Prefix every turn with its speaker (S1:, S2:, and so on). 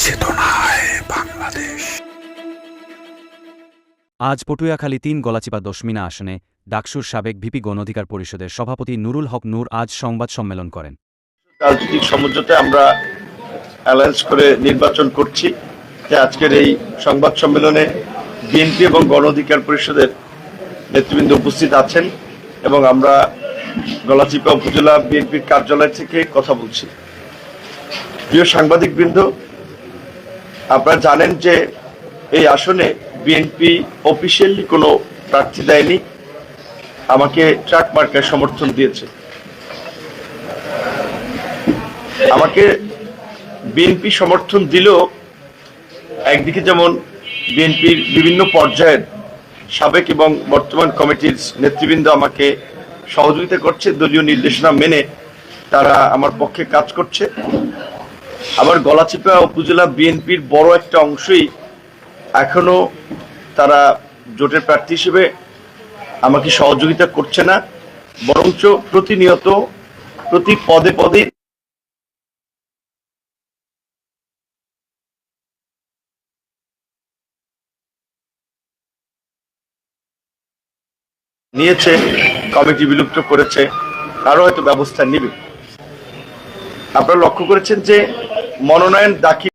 S1: চেতনায় বাংলাদেশ।
S2: আজ পটুয়াখালী ৩ গলাচিপা দশমিনা আসনে ডাকসুর সাবেক ভিপি গণ অধিকার পরিষদের সভাপতি নুরুল হক নূর আজ সংবাদ সম্মেলন করেন।
S3: রাজনৈতিক সমঝোতায় আমরা অ্যালায়েন্স করে নির্বাচন করছি। আজকের এই সংবাদ সম্মেলনে বিএনপি এবং গণ অধিকার পরিষদের নেতৃবৃন্দ উপস্থিত আছেন এবং আমরা গলাচিপা উপজেলা বিএনপির কার্যালয় থেকে কথা বলছি। প্রিয় সাংবাদিকবৃন্দ, আপনারা জানেন যে এই আসনে বিএনপি অফিসিয়ালি কোনো প্রার্থী দেয়নি, আমাকে ট্রাক মার্কায় সমর্থন দিয়েছে। আমাকে বিএনপি সমর্থন দিলেও একদিকে যেমন বিএনপির বিভিন্ন পর্যায়ের সাবেক এবং বর্তমান কমিটির নেতৃবৃন্দ আমাকে সহযোগিতা করছে, দলীয় নির্দেশনা মেনে তারা আমার পক্ষে কাজ করছে। আবার গলাচিপা উপজেলা বিএনপির বড় একটা অংশই এখনো তারা জোটের প্রার্থী হিসেবে আমাকে সহযোগিতা করছে না, বরঞ্চ প্রতিনিয়ত প্রতি পদে পদে নিয়েছে, কমিটি বিলুপ্ত করেছে, আরো হয়তো ব্যবস্থা নেবে। আপনারা লক্ষ্য করেছেন যে মনোনয়ন দাখিল